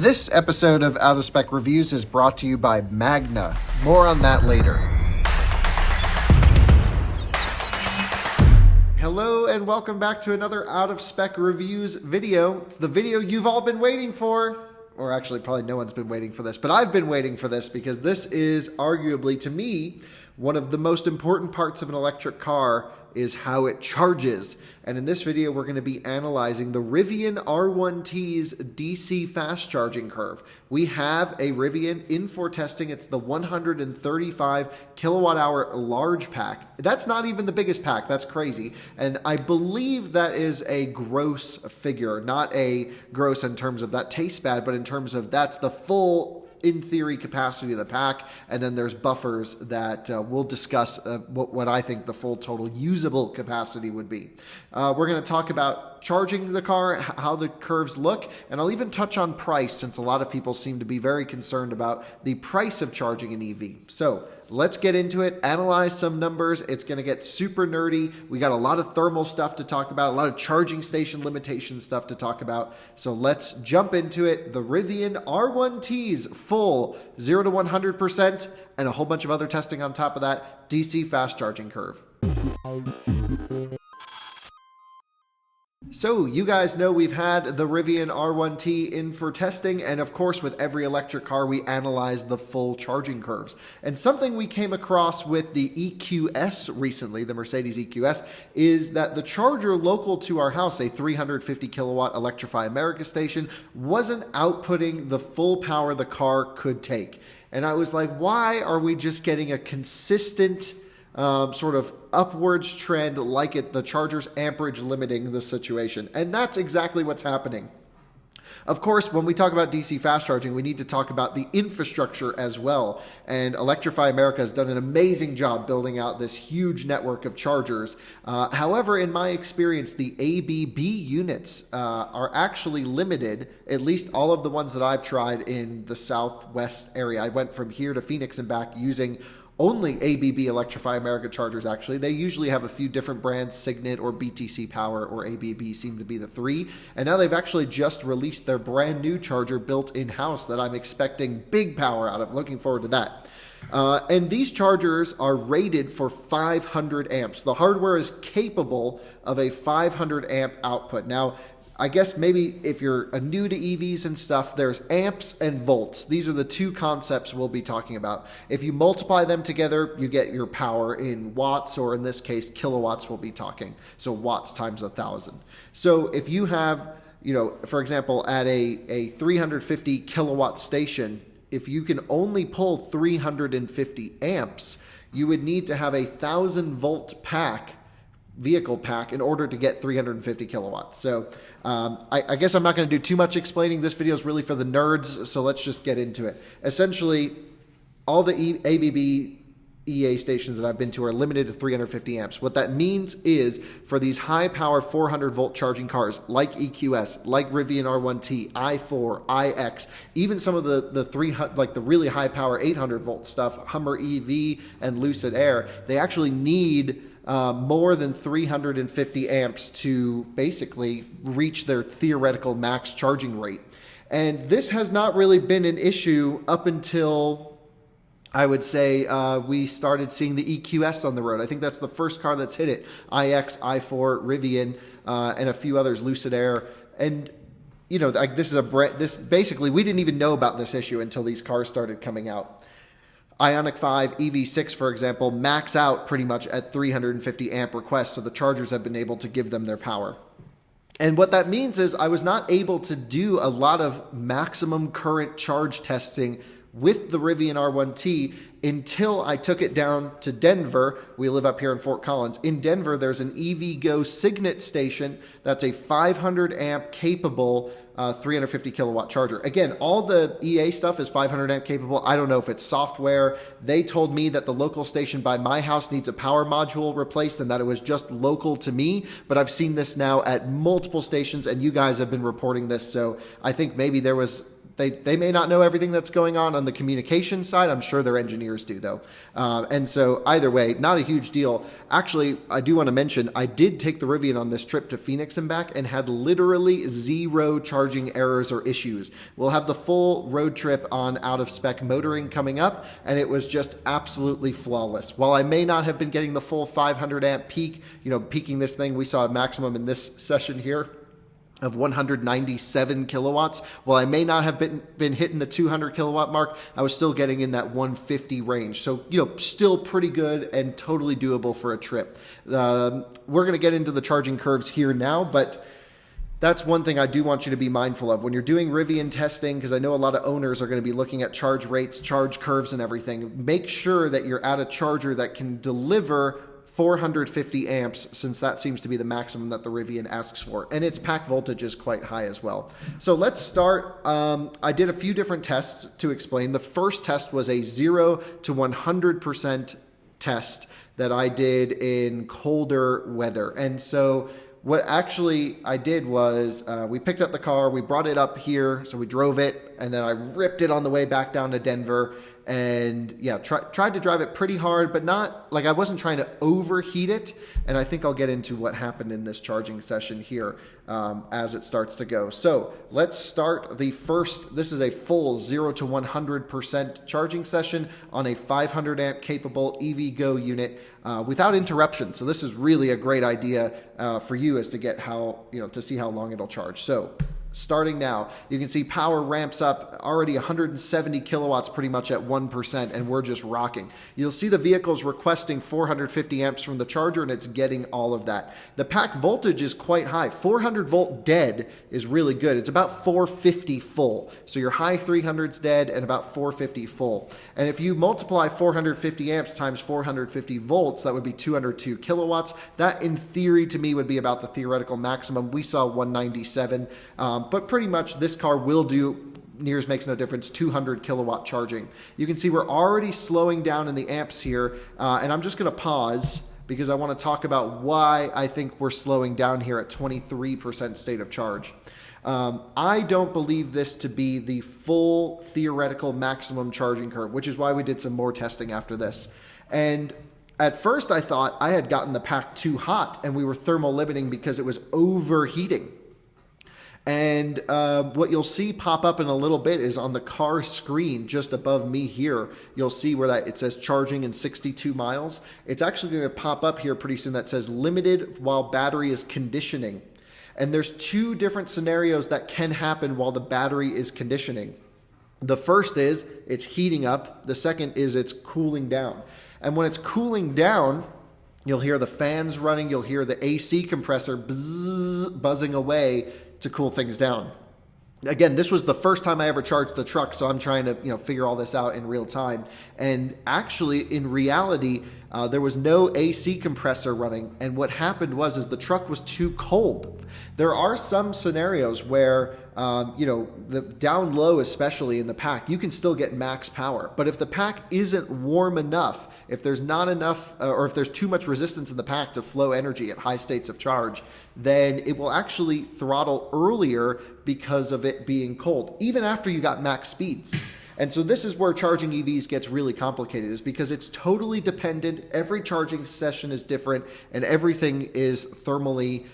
This episode of Out of Spec Reviews is brought to you by Magna. More on that later. Hello and welcome back to another Out of Spec Reviews video. It's the video you've all been waiting for. Or actually, probably no one's been waiting for this, but I've been waiting for this because this is arguably, to me, one of the most important parts of an electric car is how it charges. And in this video, we're going to be analyzing the Rivian R1T's DC Fast Charging curve. We have a Rivian in for testing. It's the 135 kilowatt hour large pack. That's not even the biggest pack. That's crazy. And I believe that is a gross figure, not a gross in terms of that tastes bad, but in terms of that's the full in theory capacity of the pack, and then there's buffers that we'll discuss what I think the full total usable capacity would be. We're going to talk about charging the car, how the curves look, and I'll even touch on price since a lot of people seem to be very concerned about the price of charging an EV. So let's get into it, analyze some numbers. It's going to get super nerdy. We got a lot of thermal stuff to talk about, a lot of charging station limitation stuff to talk about. So let's jump into it. The Rivian R1T's full 0 to 100% and a whole bunch of other testing on top of that DC fast charging curve. So you guys know we've had the Rivian R1T in for testing, and of course with every electric car we analyze the full charging curves. And something we came across with the EQS recently, the Mercedes EQS, is that the charger local to our house, a 350 kilowatt Electrify America station, wasn't outputting the full power the car could take. And I was like, why are we just getting a consistent sort of upwards trend like the charger's amperage limiting the situation? And that's exactly what's happening. Of course, when we talk about DC fast charging, we need to talk about the infrastructure as well. And Electrify America has done an amazing job building out this huge network of chargers. However, in my experience, the ABB units are actually limited, at least all of the ones that I've tried in the Southwest area. I went from here to Phoenix and back using only ABB Electrify America chargers, actually. They usually have a few different brands, Signet or BTC Power or ABB seem to be the three. And now they've actually just released their brand new charger built in-house that I'm expecting big power out of. Looking forward to that. And these chargers are rated for 500 amps. The hardware is capable of a 500 amp output. Now, I guess maybe if you're new to EVs and stuff, there's amps and volts. These are the two concepts we'll be talking about. If you multiply them together, you get your power in watts, or in this case, kilowatts we'll be talking. So watts times 1,000. So if you have, for example, at a 350 kilowatt station, if you can only pull 350 amps, you would need to have a 1,000 volt vehicle pack in order to get 350 kilowatts. So I guess I'm not going to do too much explaining. This video is really for the nerds, so let's just get into it. Essentially, all the ABB EA stations that I've been to are limited to 350 amps. What that means is for these high power 400 volt charging cars like EQS, like Rivian R1T, i4, iX, even some of the 300, like the really high power 800 volt stuff, Hummer EV and Lucid Air, they actually need more than 350 amps to basically reach their theoretical max charging rate. And this has not really been an issue up until, I would say, we started seeing the EQS on the road. I think that's the first car that's hit it. iX, i4, Rivian, and a few others, Lucid Air. And like this basically, we didn't even know about this issue until these cars started coming out. Ioniq 5, EV6, for example, max out pretty much at 350 amp requests, so the chargers have been able to give them their power. And what that means is I was not able to do a lot of maximum current charge testing with the Rivian R1T until I took it down to Denver. We live up here in Fort Collins. In Denver, there's an EVgo Signet station that's a 500 amp capable 350 kilowatt charger. Again, all the EA stuff is 500 amp capable. I don't know if it's software. They told me that the local station by my house needs a power module replaced and that it was just local to me. But I've seen this now at multiple stations and you guys have been reporting this. So I think maybe there was they may not know everything that's going on the communication side. I'm sure their engineers do, though. And so either way, not a huge deal. Actually, I do want to mention, I did take the Rivian on this trip to Phoenix and back and had literally 0 charging errors or issues. We'll have the full road trip on out-of-spec motoring coming up, and it was just absolutely flawless. While I may not have been getting the full 500 amp peak, peaking this thing, we saw a maximum in this session here of 197 kilowatts. While I may not have been hitting the 200 kilowatt mark, I was still getting in that 150 range. So, still pretty good and totally doable for a trip. We're going to get into the charging curves here now, but that's one thing I do want you to be mindful of when you're doing Rivian testing, because I know a lot of owners are going to be looking at charge rates, charge curves, and everything. Make sure that you're at a charger that can deliver 450 amps, since that seems to be the maximum that the Rivian asks for. And its pack voltage is quite high as well. So let's start. I did a few different tests to explain. The first test was a 0 to 100% test that I did in colder weather. And so what actually I did was we picked up the car, we brought it up here, so we drove it, and then I ripped it on the way back down to Denver. And yeah, tried to drive it pretty hard, but not like I wasn't trying to overheat it. And I think I'll get into what happened in this charging session here as it starts to go. So let's start the first. This is a full 0 to 100% charging session on a 500 amp capable EVgo unit without interruption. So this is really a great idea for you as to get to see how long it'll charge. So starting now, you can see power ramps up already 170 kilowatts pretty much at 1%, and we're just rocking. You'll see the vehicle's requesting 450 amps from the charger, and it's getting all of that. The pack voltage is quite high. 400 volt dead is really good. It's about 450 full. So your high 300s dead and about 450 full. And if you multiply 450 amps times 450 volts, that would be 202 kilowatts. That, in theory, to me, would be about the theoretical maximum. We saw 197. But pretty much this car will do, Nears makes no difference, 200 kilowatt charging. You can see we're already slowing down in the amps here, and I'm just going to pause because I want to talk about why I think we're slowing down here at 23% state of charge. I don't believe this to be the full theoretical maximum charging curve, which is why we did some more testing after this. And at first I thought I had gotten the pack too hot and we were thermal limiting because it was overheating. And what you'll see pop up in a little bit is on the car screen just above me here, you'll see where it says charging in 62 miles. It's actually going to pop up here pretty soon that says limited while battery is conditioning. And there's 2 different scenarios that can happen while the battery is conditioning. The first is it's heating up. The second is it's cooling down. And when it's cooling down, you'll hear the fans running. You'll hear the AC compressor buzzing away to cool things down. Again, this was the first time I ever charged the truck, so I'm trying to figure all this out in real time. And actually, in reality, there was no AC compressor running, and what happened was the truck was too cold. There are some scenarios where the down low, especially in the pack, you can still get max power. But if the pack isn't warm enough, if there's not enough, or if there's too much resistance in the pack to flow energy at high states of charge, then it will actually throttle earlier because of it being cold, even after you got max speeds. And so this is where charging EVs gets really complicated, is because it's totally dependent. Every charging session is different, and everything is thermally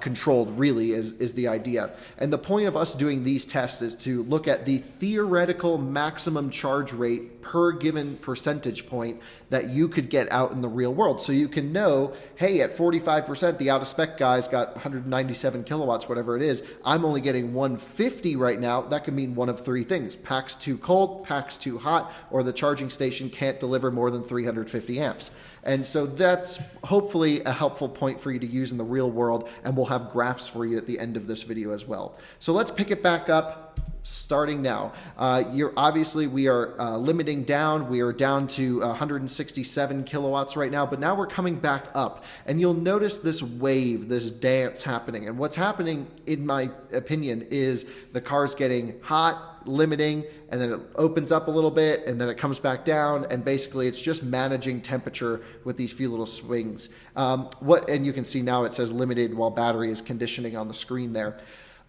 controlled, really, is the idea. And the point of us doing these tests is to look at the theoretical maximum charge rate per given percentage point that you could get out in the real world. So you can know, hey, at 45%, the out-of-spec guy's got 197 kilowatts, whatever it is. I'm only getting 150 right now. That could mean one of 3 things. Pack's too cold, pack's too hot, or the charging station can't deliver more than 350 amps. And so that's hopefully a helpful point for you to use in the real world, and we'll have graphs for you at the end of this video as well. So let's pick it back up, starting now. We are limiting down. We are down to 167 kilowatts right now, but now we're coming back up. And you'll notice this wave, this dance happening. And what's happening, in my opinion, is the car's getting hot, limiting, and then it opens up a little bit, and then it comes back down, and basically it's just managing temperature with these few little swings. And you can see now it says limited while battery is conditioning on the screen there.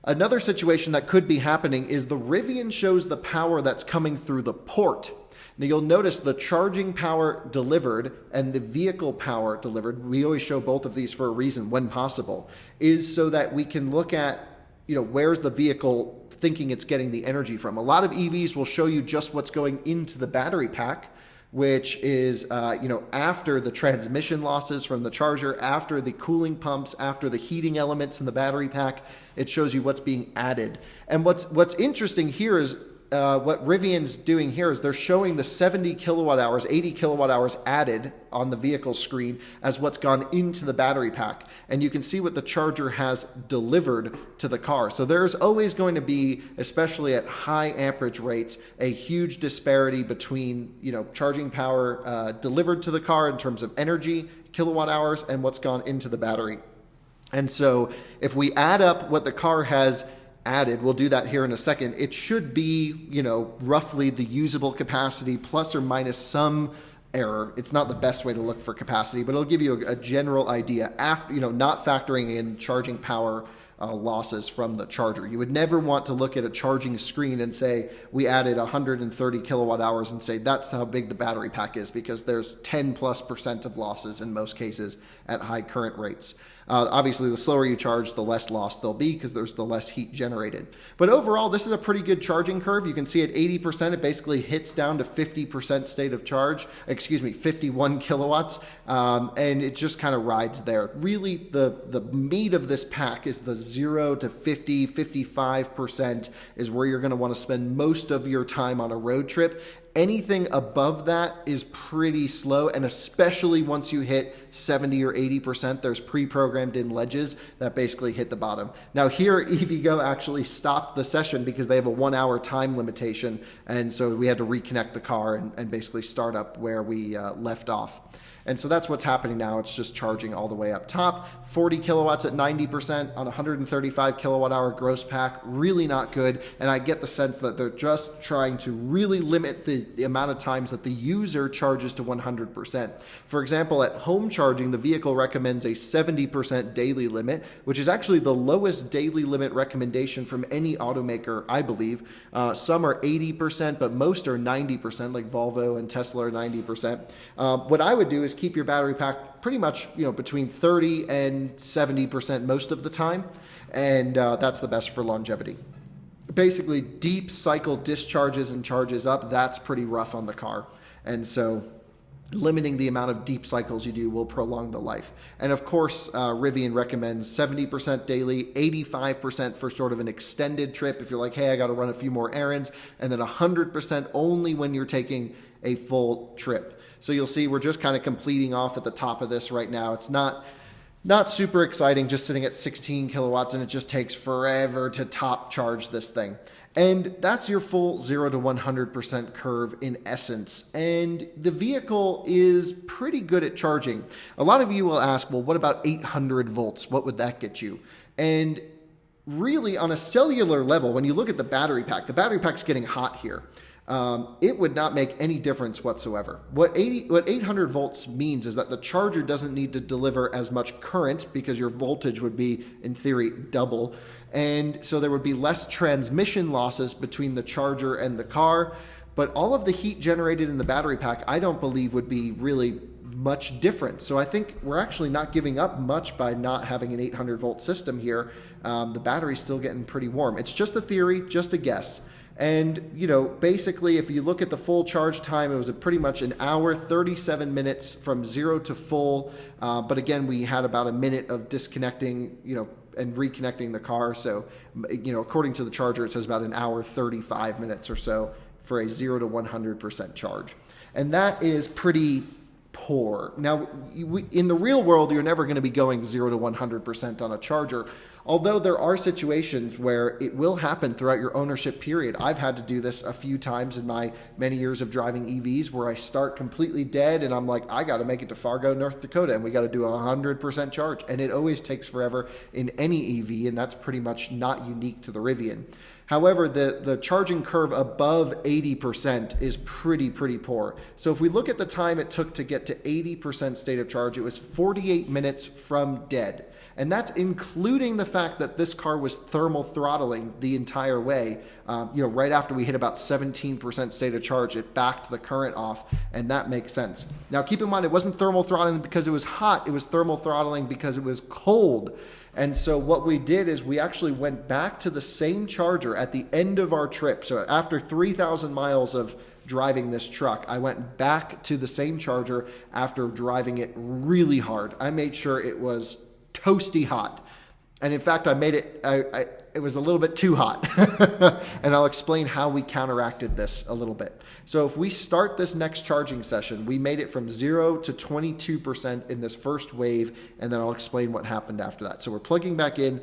Another situation that could be happening is the Rivian shows the power that's coming through the port. Now you'll notice the charging power delivered and the vehicle power delivered, we always show both of these for a reason when possible, is so that we can look at, where's the vehicle thinking it's getting the energy from. A lot of EVs will show you just what's going into the battery pack, which is, after the transmission losses from the charger, after the cooling pumps, after the heating elements in the battery pack, it shows you what's being added. And what's interesting here is what Rivian's doing here is they're showing the 70 kilowatt hours, 80 kilowatt hours added on the vehicle screen as what's gone into the battery pack. And you can see what the charger has delivered to the car. So there's always going to be, especially at high amperage rates, a huge disparity between, charging power delivered to the car in terms of energy, kilowatt hours, and what's gone into the battery. And so if we add up what the car has added, we'll do that here in a second, it should be, roughly the usable capacity plus or minus some error. It's not the best way to look for capacity, but it'll give you a general idea after, not factoring in charging power losses from the charger. You would never want to look at a charging screen and say, we added 130 kilowatt hours and say, that's how big the battery pack is, because there's 10+% of losses in most cases at high current rates. Obviously, the slower you charge, the less loss there'll be because there's the less heat generated. But overall, this is a pretty good charging curve. You can see at 80%, it basically hits down to 50% state of charge, 51 kilowatts, and it just kind of rides there. Really, the meat of this pack is the 0 to 50, 55% is where you're going to want to spend most of your time on a road trip. Anything above that is pretty slow, and especially once you hit 70 or 80%, there's pre-programmed in ledges that basically hit the bottom. Now here, EVgo actually stopped the session because they have a 1 hour time limitation, and so we had to reconnect the car and basically start up where we left off. And so that's what's happening now. It's just charging all the way up top. 40 kilowatts at 90% on 135 kilowatt hour gross pack. Really not good. And I get the sense that they're just trying to really limit the amount of times that the user charges to 100%. For example, at home charging, the vehicle recommends a 70% daily limit, which is actually the lowest daily limit recommendation from any automaker, I believe. Some are 80%, but most are 90%, like Volvo and Tesla are 90%. What I would do is keep your battery pack pretty much, between 30 and 70% most of the time, and that's the best for longevity. Basically, deep cycle discharges and charges up, that's pretty rough on the car, and so limiting the amount of deep cycles you do will prolong the life. And of course, Rivian recommends 70% daily, 85% for sort of an extended trip if you're like, hey, I got to run a few more errands, and then 100% only when you're taking a full trip. So you'll see we're just kind of completing off at the top of this right now. It's not super exciting, just sitting at 16 kilowatts, and it just takes forever to top charge this thing. And that's your full 0 to 100% curve in essence. And the vehicle is pretty good at charging. A lot of you will ask, well, what about 800 volts? What would that get you? And really, on a cellular level, when you look at the battery pack's getting hot here. It would not make any difference whatsoever. What 800 volts means is that the charger doesn't need to deliver as much current because your voltage would be, in theory, double. And so there would be less transmission losses between the charger and the car. But all of the heat generated in the battery pack, I don't believe would be really much different. So I think we're actually not giving up much by not having an 800 volt system here. The battery's still getting pretty warm. It's just a theory, just a guess. And, basically, if you look at the full charge time, it was pretty much an hour, 37 minutes from 0 to full. But again, we had about a minute of disconnecting, and reconnecting the car. So, according to the charger, it says about an hour, 35 minutes or so for a 0 to 100% charge. And that is pretty poor. Now, in the real world, you're never going to be going 0 to 100% on a charger. Although there are situations where it will happen throughout your ownership period. I've had to do this a few times in my many years of driving EVs where I start completely dead and I'm like, I got to make it to Fargo, North Dakota, and we got to do 100% charge. And it always takes forever in any EV, and that's pretty much not unique to the Rivian. However, the charging curve above 80% is pretty poor. So if we look at the time it took to get to 80% state of charge, it was 48 minutes from dead. And that's including the fact that this car was thermal throttling the entire way. Right after we hit about 17% state of charge, it backed the current off, and that makes sense. Now, keep in mind, it wasn't thermal throttling because it was hot. It was thermal throttling because it was cold. And so what we did is we actually went back to the same charger at the end of our trip. So after 3,000 miles of driving this truck, I went back to the same charger after driving it really hard. I made sure it was toasty hot. And in fact, I made it, it was a little bit too hot. And I'll explain how we counteracted this a little bit. So if we start this next charging session, we made it from 0 to 22% in this first wave, and then I'll explain what happened after that. So we're plugging back in.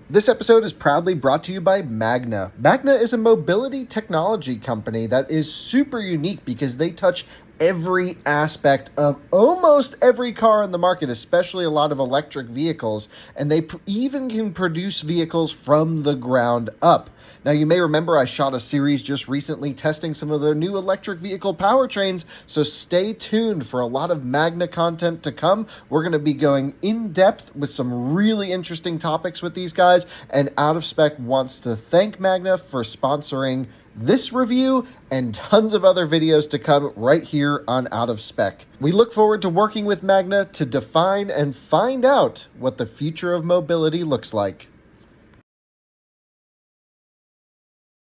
This episode is proudly brought to you by Magna. Magna is a mobility technology company that is super unique because they touch every aspect of almost every car on the market, especially a lot of electric vehicles, and they even can produce vehicles from the ground up. Now, you may remember I shot a series just recently testing some of their new electric vehicle powertrains, so stay tuned for a lot of Magna content to come. We're going to be going in depth with some really interesting topics with these guys, and Out of Spec wants to thank Magna for sponsoring this review and tons of other videos to come right here on Out of Spec. We look forward to working with Magna to define and find out what the future of mobility looks like.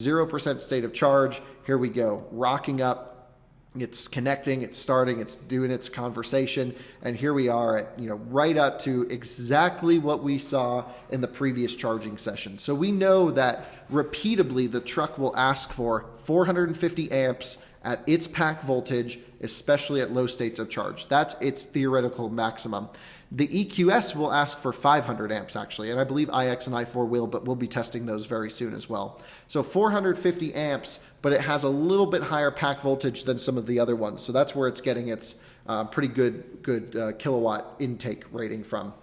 0% state of charge. Here we go. Rocking up. It's connecting, it's starting, it's doing its conversation, and here we are at, right up to exactly what we saw in the previous charging session. So we know that repeatedly the truck will ask for 450 amps at its pack voltage, especially at low states of charge. That's its theoretical maximum. The EQS will ask for 500 amps actually, and I believe iX and i4 will, but we'll be testing those very soon as well. So 450 amps, but it has a little bit higher pack voltage than some of the other ones. So that's where it's getting its pretty good kilowatt intake rating from.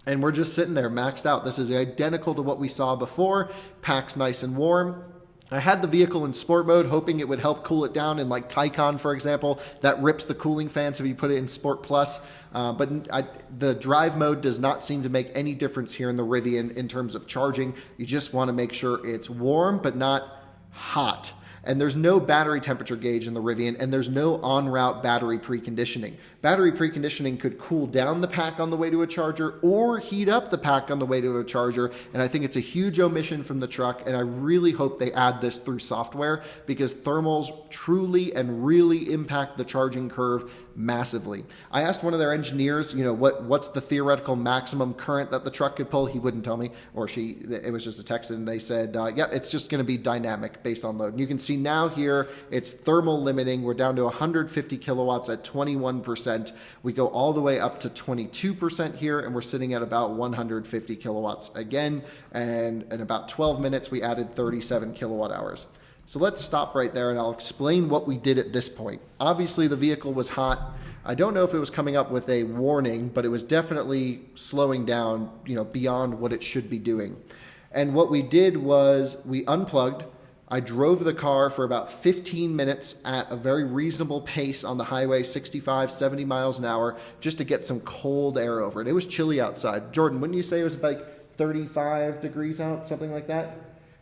And we're just sitting there maxed out. This is identical to what we saw before. Pack's nice and warm. I had the vehicle in sport mode, hoping it would help cool it down in like Taycan, for example. That rips the cooling fans if you put it in Sport Plus. The drive mode does not seem to make any difference here in the Rivian in terms of charging. You just want to make sure it's warm, but not hot. And there's no battery temperature gauge in the Rivian, and there's no en-route battery preconditioning. Battery preconditioning could cool down the pack on the way to a charger or heat up the pack on the way to a charger, and I think it's a huge omission from the truck, and I really hope they add this through software because thermals truly and really impact the charging curve massively. I asked one of their engineers, what's the theoretical maximum current that the truck could pull? He wouldn't tell me, or she. It was just a text, and they said, it's just going to be dynamic based on load. And you can see now here, it's thermal limiting. We're down to 150 kilowatts at 21%. We go all the way up to 22% here, and we're sitting at about 150 kilowatts again. And in about 12 minutes, we added 37 kilowatt hours. So let's stop right there and I'll explain what we did at this point. Obviously the vehicle was hot. I don't know if it was coming up with a warning, but it was definitely slowing down, beyond what it should be doing. And what we did was we unplugged. I drove the car for about 15 minutes at a very reasonable pace on the highway, 65, 70 miles an hour, just to get some cold air over it. It was chilly outside. Jordan, wouldn't you say it was like 35 degrees out, something like that?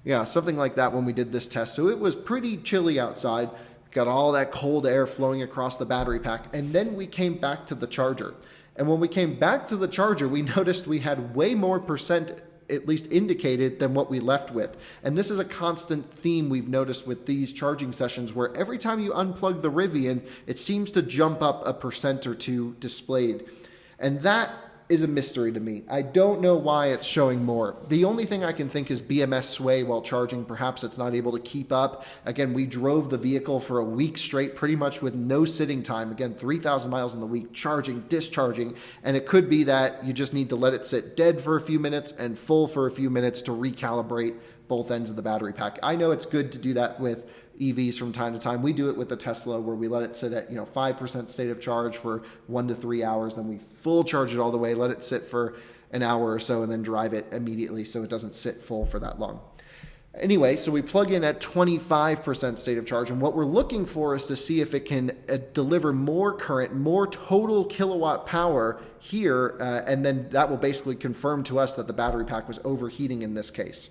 Yeah, something like that when we did this test. So it was pretty chilly outside. Got all that cold air flowing across the battery pack. And then we came back to the charger. And when we came back to the charger, we noticed we had way more percent at least indicated than what we left with. And this is a constant theme we've noticed with these charging sessions where every time you unplug the Rivian, it seems to jump up a percent or two displayed. And that is a mystery to me. I don't know why it's showing more. The only thing I can think is BMS sway while charging. Perhaps it's not able to keep up. Again, we drove the vehicle for a week straight, pretty much with no sitting time. Again, 3,000 miles in the week, charging, discharging. And it could be that you just need to let it sit dead for a few minutes and full for a few minutes to recalibrate both ends of the battery pack. I know it's good to do that with EVs from time to time. We do it with the Tesla where we let it sit at 5% state of charge for 1 to 3 hours. Then we full charge it all the way, let it sit for an hour or so, and then drive it immediately so it doesn't sit full for that long. Anyway, so we plug in at 25% state of charge, and what we're looking for is to see if it can deliver more current, more total kilowatt power here, and then that will basically confirm to us that the battery pack was overheating in this case.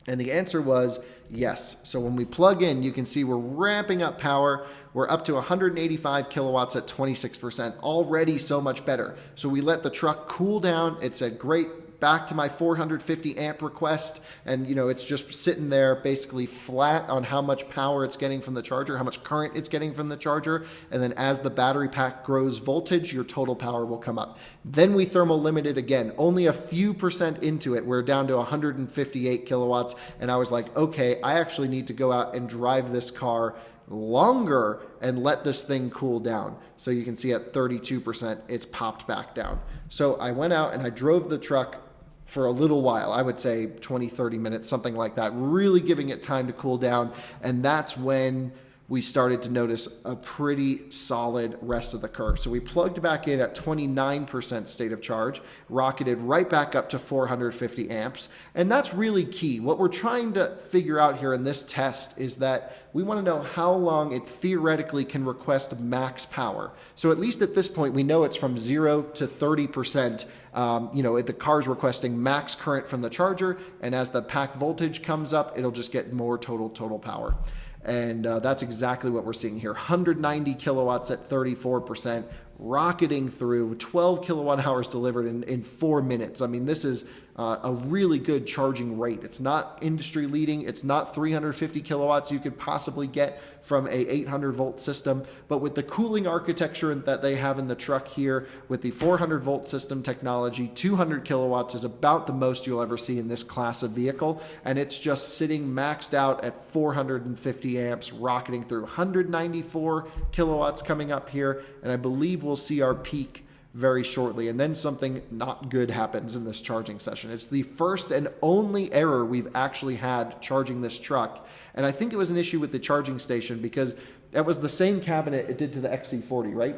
And the answer was yes. So when we plug in, you can see we're ramping up power. We're up to 185 kilowatts at 26%, already so much better. So we let the truck cool down. It said, great, back to my 450 amp request. And it's just sitting there basically flat on how much power it's getting from the charger, how much current it's getting from the charger. And then as the battery pack grows voltage, your total power will come up. Then we thermal limited again, only a few percent into it. We're down to 158 kilowatts. And I was like, okay, I actually need to go out and drive this car longer and let this thing cool down. So you can see at 32%, it's popped back down. So I went out and I drove the truck for a little while, I would say 20, 30 minutes, something like that, really giving it time to cool down. And that's when we started to notice a pretty solid rest of the curve. So we plugged back in at 29% state of charge, rocketed right back up to 450 amps. And that's really key. What we're trying to figure out here in this test is that we want to know how long it theoretically can request max power. So at least at this point, we know it's from 0 to 30%. The car's requesting max current from the charger. And as the pack voltage comes up, it'll just get more total power. And that's exactly what we're seeing here. 190 kilowatts at 34%, rocketing through 12 kilowatt hours delivered in 4 minutes. I mean, this is a really good charging rate. It's not industry leading. It's not 350 kilowatts you could possibly get from a 800 volt system, but with the cooling architecture that they have in the truck here, with the 400 volt system technology, 200 kilowatts is about the most you'll ever see in this class of vehicle. And it's just sitting maxed out at 450 amps, rocketing through 194 kilowatts coming up here. And I believe we'll see our peak very shortly, and then something not good happens in this charging session. It's the first and only error we've actually had charging this truck, and I think it was an issue with the charging station because that was the same cabinet it did to the XC40, right?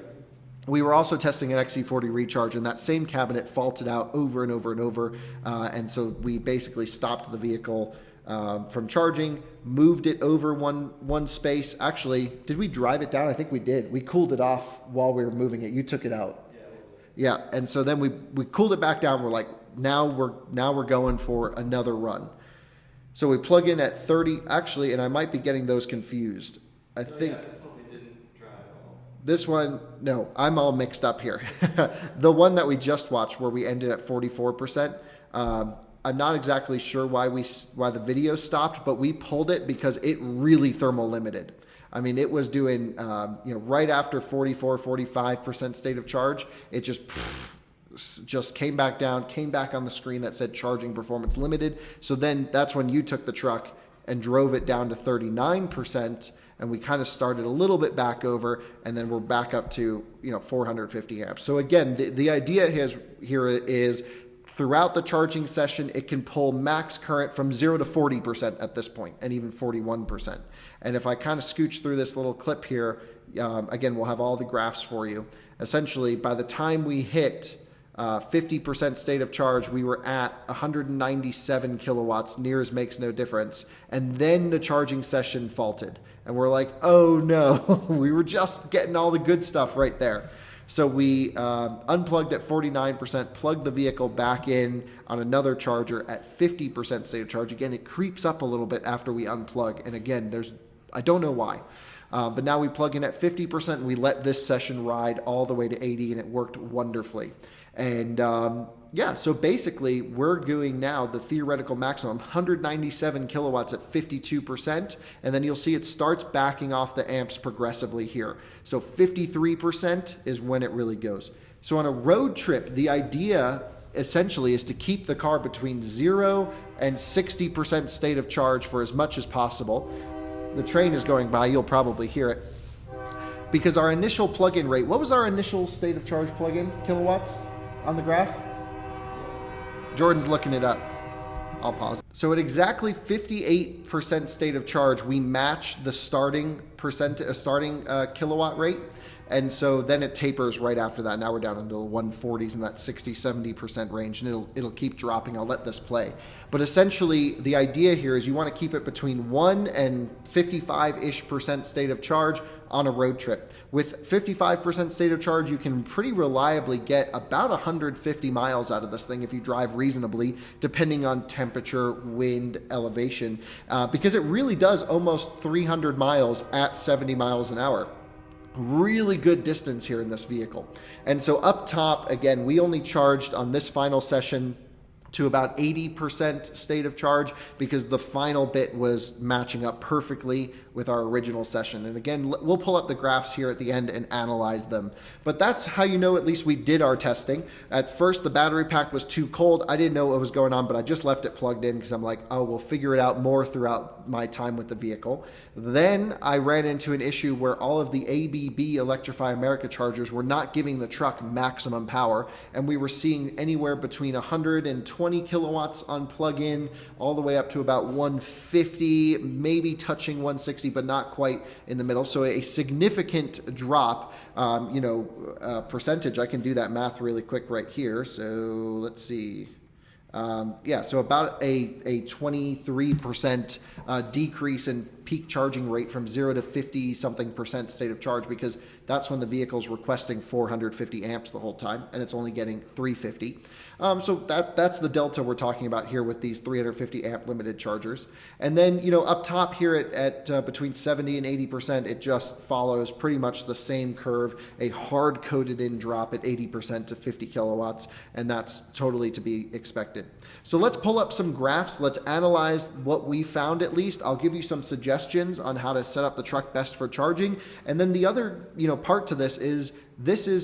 We were also testing an XC40 recharge, and that same cabinet faulted out over and over and over, and so we basically stopped the vehicle from charging, moved it over one space. Actually, did we drive it down? I think we did. We cooled it off while we were moving it. You took it out. Yeah, and so then we cooled it back down. We're like, now we're going for another run. So we plug in at 30, actually, and I might be getting those confused. I think this one we didn't drive at all. This one, no, I'm all mixed up here. The one that we just watched where we ended at 44%, I'm not exactly sure why the video stopped, but we pulled it because it really thermal limited. I mean, it was doing, right after 44, 45% state of charge, it just came back down, came back on the screen that said charging performance limited. So then that's when you took the truck and drove it down to 39%, and we kind of started a little bit back over, and then we're back up to, 450 amps. So again, the idea here is throughout the charging session, it can pull max current from 0 to 40% at this point, and even 41%. And if I kind of scooch through this little clip here, again, we'll have all the graphs for you. Essentially, by the time we hit 50% state of charge, we were at 197 kilowatts, near as makes no difference. And then the charging session faulted. And we're like, oh no, we were just getting all the good stuff right there. So we unplugged at 49%, plugged the vehicle back in on another charger at 50% state of charge. Again, it creeps up a little bit after we unplug. And again, I don't know why. But now we plug in at 50% and we let this session ride all the way to 80, and it worked wonderfully. And so basically we're doing now the theoretical maximum, 197 kilowatts at 52. And then you'll see it starts backing off the amps progressively here. So 53% is when it really goes. So on a road trip, the idea essentially is to keep the car between 0 and 60% state of charge for as much as possible. The train is going by, you'll probably hear it. Because our initial plug-in rate, what was our initial state of charge plug-in kilowatts on the graph? Jordan's looking it up. I'll pause. So at exactly 58% state of charge, we match the starting kilowatt rate. And so then it tapers right after that. Now we're down into the 140s in that 60-70% range, and it'll keep dropping. I'll let this play. But essentially, the idea here is you want to keep it between 1 and 55-ish% state of charge on a road trip. With 55% state of charge, you can pretty reliably get about 150 miles out of this thing if you drive reasonably, depending on temperature, wind, elevation, because it really does almost 300 miles at 70 miles an hour. Really good distance here in this vehicle. And so up top, again, we only charged on this final session to about 80% state of charge because the final bit was matching up perfectly with our original session. And again, we'll pull up the graphs here at the end and analyze them. But that's how you know at least we did our testing. At first, the battery pack was too cold. I didn't know what was going on, but I just left it plugged in because I'm like, oh, we'll figure it out more throughout my time with the vehicle. Then I ran into an issue where all of the ABB Electrify America chargers were not giving the truck maximum power, and we were seeing anywhere between 120 kilowatts on plug-in all the way up to about 150, maybe touching 160, but not quite in the middle. So a significant drop, percentage. I can do that math really quick right here. So let's see. So about a 23% decrease in peak charging rate from 0 to 50 something percent state of charge, because that's when the vehicle's requesting 450 amps the whole time and it's only getting 350. So that's the delta we're talking about here with these 350 amp limited chargers. And then, up top here at between 70 and 80%, it just follows pretty much the same curve, a hard coded in drop at 80% to 50 kilowatts. And that's totally to be expected. So let's pull up some graphs. Let's analyze what we found at least. I'll give you some suggestions on how to set up the truck best for charging. And then the other, part to this is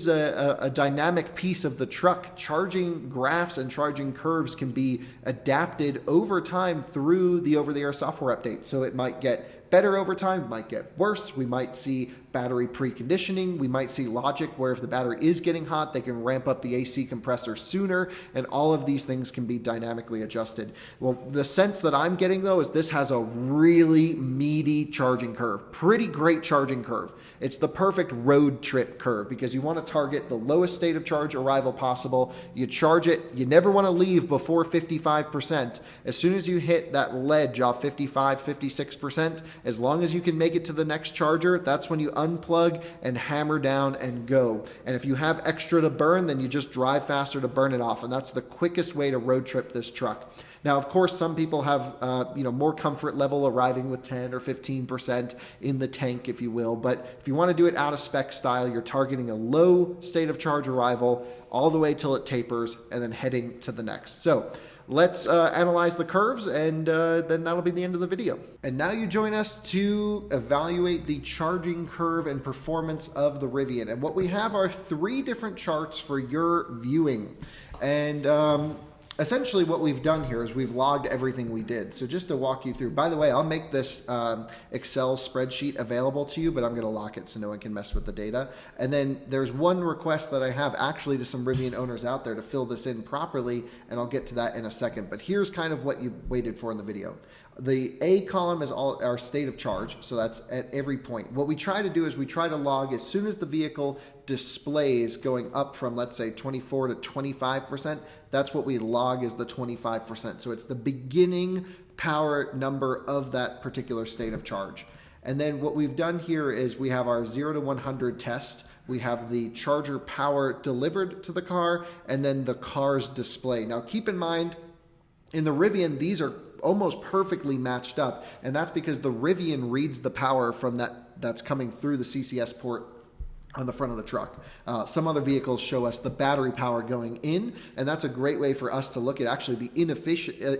a dynamic piece of the truck. Charging graphs and charging curves can be adapted over time through the over-the-air software update. So it might get better over time, it might get worse. We might see battery preconditioning. We might see logic where if the battery is getting hot, they can ramp up the AC compressor sooner, and all of these things can be dynamically adjusted. Well, the sense that I'm getting though is this has a really meaty charging curve, pretty great charging curve. It's the perfect road trip curve because you want to target the lowest state of charge arrival possible. You charge it, you never want to leave before 55%. As soon as you hit that ledge off 55, 56%, as long as you can make it to the next charger, that's when you unplug and hammer down and go. And if you have extra to burn, then you just drive faster to burn it off. And that's the quickest way to road trip this truck. Now, of course, some people have more comfort level arriving with 10 or 15% in the tank, if you will. But if you want to do it out of spec style, you're targeting a low state of charge arrival all the way till it tapers and then heading to the next. So let's analyze the curves, and then that'll be the end of the video. And now you join us to evaluate the charging curve and performance of the Rivian. And what we have are 3 different charts for your viewing. And essentially what we've done here is we've logged everything we did. So just to walk you through, by the way, I'll make this Excel spreadsheet available to you, but I'm going to lock it so no one can mess with the data. And then there's one request that I have actually to some Rivian owners out there to fill this in properly, and I'll get to that in a second. But here's kind of what you waited for in the video. The A column is all our state of charge, so that's at every point. What we try to do is we try to log as soon as the vehicle displays going up from, let's say, 24 to 25%, that's what we log as the 25%. So it's the beginning power number of that particular state of charge. And then what we've done here is we have our 0 to 100 test. We have the charger power delivered to the car, and then the car's display. Now keep in mind, in the Rivian, these are almost perfectly matched up, and that's because the Rivian reads the power from that's coming through the CCS port on the front of the truck. Some other vehicles show us the battery power going in, and that's a great way for us to look at actually the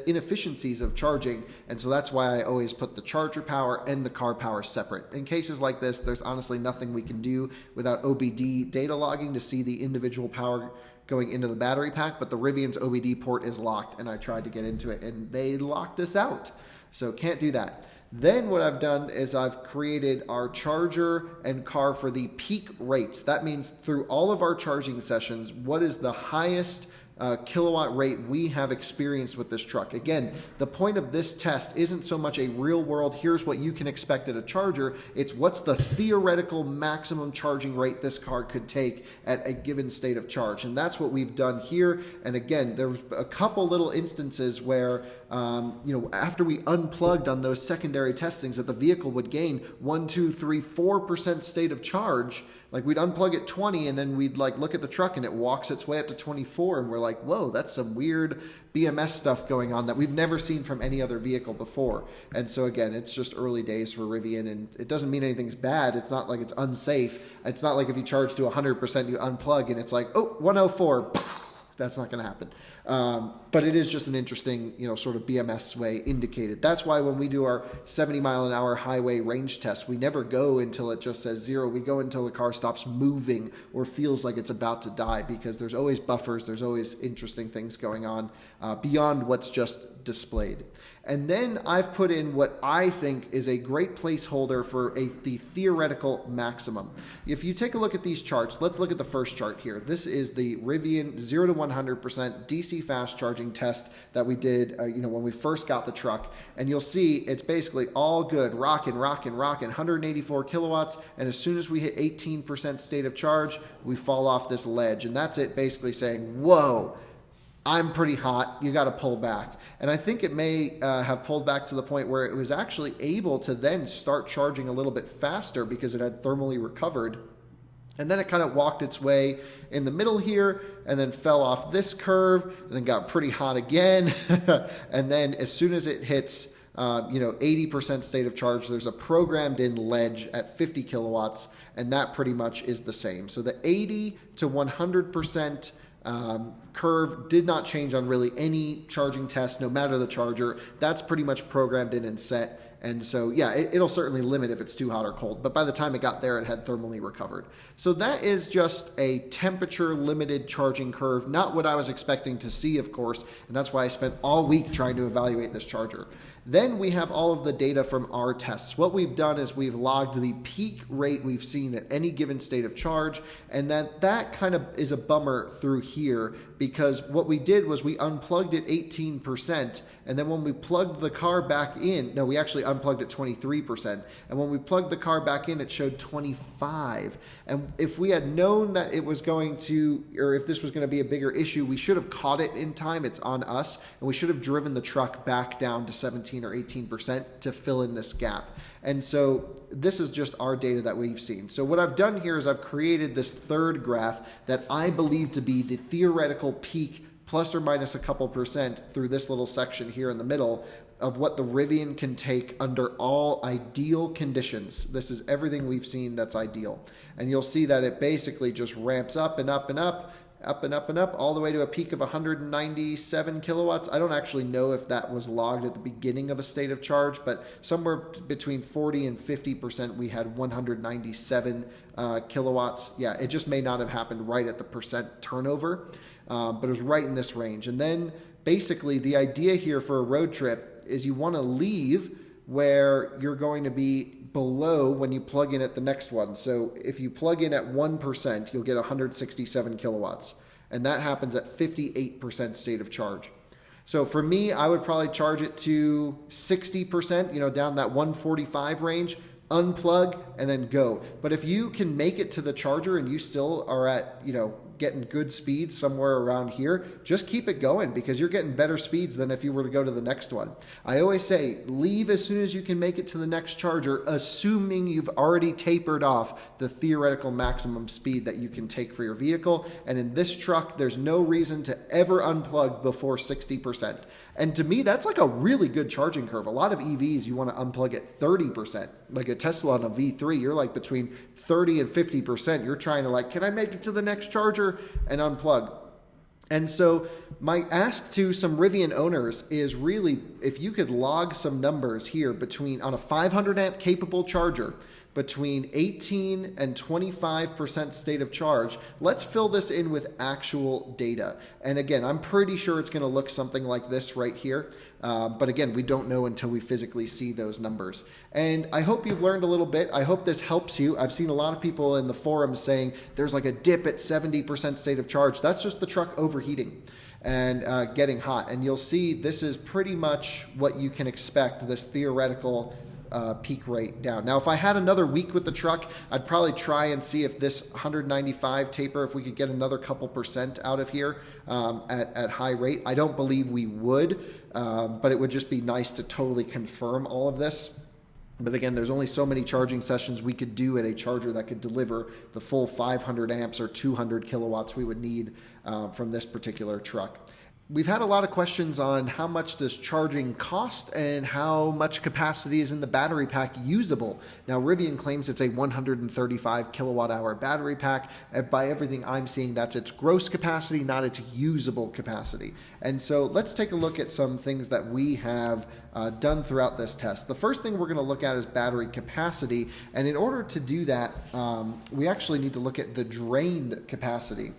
inefficiencies of charging. And so that's why I always put the charger power and the car power separate. In cases like this, there's honestly nothing we can do without OBD data logging to see the individual power going into the battery pack, but the Rivian's OBD port is locked, and I tried to get into it and they locked us out. So can't do that. Then what I've done is I've created our charger and car for the peak rates. That means through all of our charging sessions, what is the highest kilowatt rate we have experienced with this truck. Again, the point of this test isn't so much a real world, here's what you can expect at a charger, it's what's the theoretical maximum charging rate this car could take at a given state of charge. And that's what we've done here. And again, there was a couple little instances where after we unplugged on those secondary testings, that the vehicle would gain 1, 2, 3, 4% state of charge. Like we'd unplug at 20 and then we'd like look at the truck and it walks its way up to 24 and we're like, whoa, that's some weird BMS stuff going on that we've never seen from any other vehicle before. And so again, it's just early days for Rivian, and it doesn't mean anything's bad. It's not like it's unsafe. It's not like if you charge to 100%, you unplug and it's like, oh, 104. That's not going to happen. But it is just an interesting, sort of BMS way indicated. That's why when we do our 70 mile an hour highway range test, we never go until it just says 0. We go until the car stops moving or feels like it's about to die, because there's always buffers. There's always interesting things going on beyond what's just displayed. And then I've put in what I think is a great placeholder for the theoretical maximum. If you take a look at these charts, let's look at the first chart here. This is the Rivian 0 to 100% DC fast charging test that we did when we first got the truck. And you'll see it's basically all good, rocking, 184 kilowatts. And as soon as we hit 18% state of charge, we fall off this ledge. And that's it basically saying, whoa, I'm pretty hot, you got to pull back. And I think it may have pulled back to the point where it was actually able to then start charging a little bit faster because it had thermally recovered. And then it kind of walked its way in the middle here and then fell off this curve and then got pretty hot again. And then as soon as it hits 80% state of charge, there's a programmed in ledge at 50 kilowatts, and that pretty much is the same. So the 80 to 100% curve did not change on really any charging test, no matter the charger. That's pretty much programmed in and set. And so, yeah, it'll certainly limit if it's too hot or cold. But by the time it got there, it had thermally recovered. So that is just a temperature limited charging curve, not what I was expecting to see, of course. And that's why I spent all week trying to evaluate this charger. Then we have all of the data from our tests. What we've done is we've logged the peak rate we've seen at any given state of charge, and that kind of is a bummer through here, because what we did was we unplugged at 18%, and then when we plugged the car back in, no, we actually unplugged at 23%, and when we plugged the car back in, it showed 25. And if we had known that it was going to, or if this was going to be a bigger issue, we should have caught it in time. It's on us, and we should have driven the truck back down to 17 or 18% to fill in this gap. And so this is just our data that we've seen. So what I've done here is I've created this third graph that I believe to be the theoretical peak, plus or minus a couple percent, through this little section here in the middle of what the Rivian can take under all ideal conditions. This is everything we've seen that's ideal. And you'll see that it basically just ramps up and up and up, all the way to a peak of 197 kilowatts. I don't actually know if that was logged at the beginning of a state of charge, but somewhere between 40 and 50% we had 197 kilowatts. Yeah, it just may not have happened right at the percent turnover, but it was right in this range. And then basically the idea here for a road trip is you want to leave where you're going to be below when you plug in at the next one. So if you plug in at 1%, you'll get 167 kilowatts. And that happens at 58% state of charge. So for me, I would probably charge it to 60%, down that 145 range, unplug, and then go. But if you can make it to the charger and you still are at, getting good speeds somewhere around here, just keep it going, because you're getting better speeds than if you were to go to the next one. I always say leave as soon as you can make it to the next charger, assuming you've already tapered off the theoretical maximum speed that you can take for your vehicle. And in this truck, there's no reason to ever unplug before 60%. And to me, that's like a really good charging curve. A lot of EVs, you want to unplug at 30%. Like a Tesla on a V3, you're like between 30 and 50%. You're trying to like, can I make it to the next charger and unplug? And so my ask to some Rivian owners is really, if you could log some numbers here between on a 500 amp capable charger between 18 and 25% state of charge. Let's fill this in with actual data. And again, I'm pretty sure it's going to look something like this right here. But again, we don't know until we physically see those numbers. And I hope you've learned a little bit. I hope this helps you. I've seen a lot of people in the forums saying there's like a dip at 70% state of charge. That's just the truck overheating and getting hot. And you'll see this is pretty much what you can expect, this theoretical peak rate down. Now, if I had another week with the truck, I'd probably try and see if this 195 taper, if we could get another couple percent out of here at high rate. I don't believe we would, but it would just be nice to totally confirm all of this. But again, there's only so many charging sessions we could do at a charger that could deliver the full 500 amps or 200 kilowatts we would need from this particular truck. We've had a lot of questions on how much does charging cost and how much capacity is in the battery pack usable. Now, Rivian claims it's a 135 kilowatt hour battery pack. And by everything I'm seeing, that's its gross capacity, not its usable capacity. And so let's take a look at some things that we have done throughout this test. The first thing we're going to look at is battery capacity. And in order to do that, we actually need to look at the drained capacity.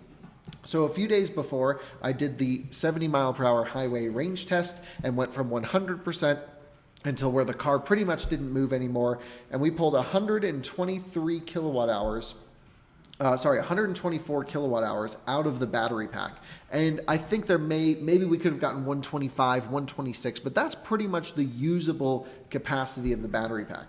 So a few days before, I did the 70 mile per hour highway range test and went from 100% until where the car pretty much didn't move anymore. And we pulled 123 kilowatt hours, 124 kilowatt hours out of the battery pack. And I think maybe we could have gotten 125, 126, but that's pretty much the usable capacity of the battery pack.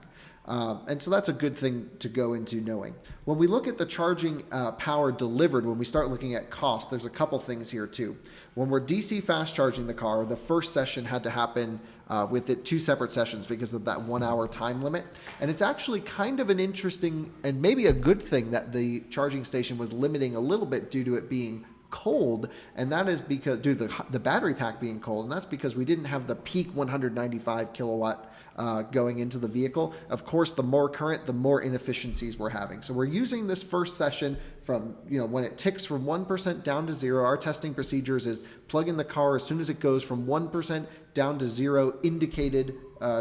And so that's a good thing to go into knowing. When we look at the charging power delivered, when we start looking at cost, there's a couple things here too. When we're DC fast charging the car, the first session had to happen with it 2 separate sessions because of that 1 hour time limit. And it's actually kind of an interesting and maybe a good thing that the charging station was limiting a little bit due to it being cold, and that is because due to the battery pack being cold, and that's because we didn't have the peak 195 kilowatt going into the vehicle. Of course, the more current, the more inefficiencies we're having. So we're using this first session from, when it ticks from 1% down to 0, our testing procedures is plug in the car as soon as it goes from 1% down to 0 indicated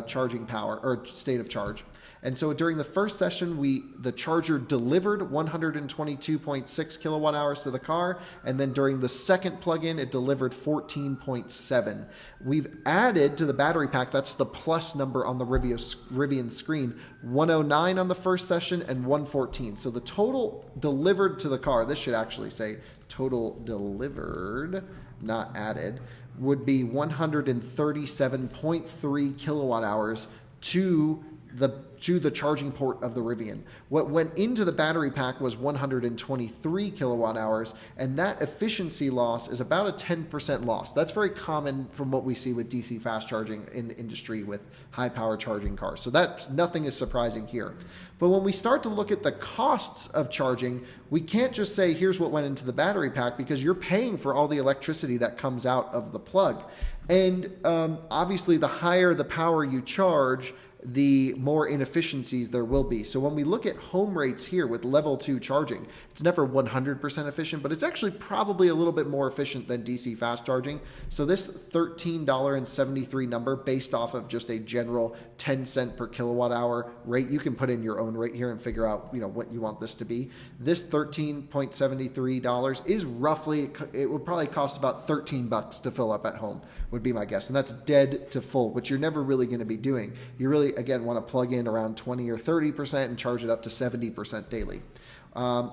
charging power or state of charge. And so during the first session, the charger delivered 122.6 kilowatt hours to the car. And then during the second plug-in, it delivered 14.7. We've added to the battery pack, that's the plus number on the Rivian screen, 109 on the first session and 114. So the total delivered to the car, this should actually say total delivered, not added, would be 137.3 kilowatt hours to the charging port of the Rivian. What went into the battery pack was 123 kilowatt hours, and that efficiency loss is about a 10% loss. That's very common from what we see with DC fast charging in the industry with high power charging cars. So nothing is surprising here. But when we start to look at the costs of charging, we can't just say, here's what went into the battery pack, because you're paying for all the electricity that comes out of the plug. And obviously, the higher the power you charge, the more inefficiencies there will be. So when we look at home rates here with level 2 charging, it's never 100% efficient, but it's actually probably a little bit more efficient than DC fast charging. So this $13.73 number based off of just a general 10 cent per kilowatt hour rate, you can put in your own rate here and figure out what you want this to be. This $13.73 is roughly, it would probably cost about $13 to fill up at home, would be my guess. And that's dead to full, which you're never really going to be doing. You really, again, want to plug in around 20 or 30% and charge it up to 70% daily.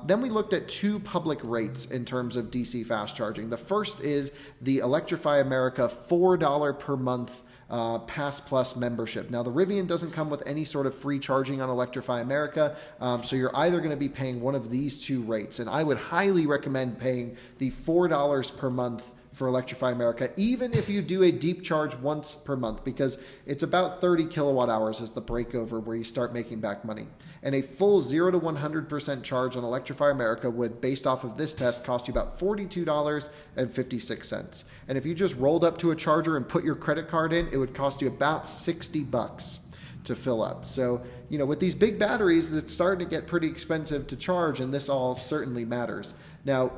Then we looked at 2 public rates in terms of DC fast charging. The first is the Electrify America $4 per month Pass Plus membership. Now, the Rivian doesn't come with any sort of free charging on Electrify America, so you're either going to be paying one of these 2 rates, and I would highly recommend paying the $4 per month for Electrify America, even if you do a deep charge once per month, because it's about 30 kilowatt hours is the breakover where you start making back money. And a full 0 to 100% charge on Electrify America would, based off of this test, cost you about $42.56. And if you just rolled up to a charger and put your credit card in, it would cost you about $60 to fill up. So, with these big batteries, it's starting to get pretty expensive to charge, and this all certainly matters. Now,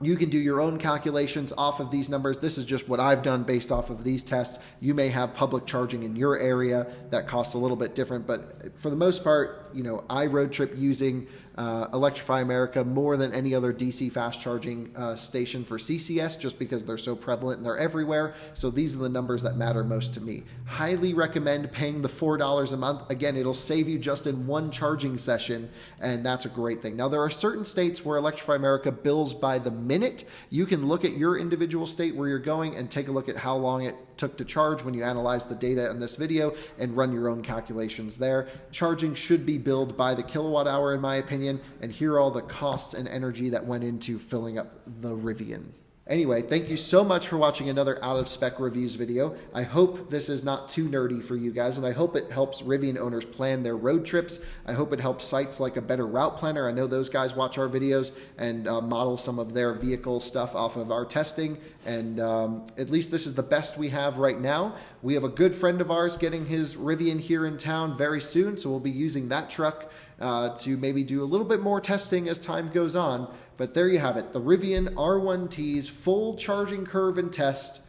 You can do your own calculations off of these numbers. This is just what I've done based off of these tests. You may have public charging in your area that costs a little bit different, but for the most part, I road trip using Electrify America more than any other DC fast charging station for CCS, just because they're so prevalent and they're everywhere. So these are the numbers that matter most to me. Highly recommend paying the $4 a month. Again, it'll save you just in one charging session, and that's a great thing. Now, there are certain states where Electrify America bills by the minute. You can look at your individual state where you're going and take a look at how long it took to charge when you analyze the data in this video and run your own calculations there. Charging should be billed by the kilowatt hour, in my opinion, and here are all the costs and energy that went into filling up the Rivian. Anyway, thank you so much for watching another Out of Spec Reviews video. I hope this is not too nerdy for you guys, and I hope it helps Rivian owners plan their road trips. I hope it helps sites like A Better Route Planner. I know those guys watch our videos and model some of their vehicle stuff off of our testing, and at least this is the best we have right now. We have a good friend of ours getting his Rivian here in town very soon, so we'll be using that truck to maybe do a little bit more testing as time goes on. But there you have it, the Rivian R1T's full charging curve and test,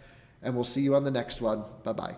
and we'll see you on the next one. Bye-bye.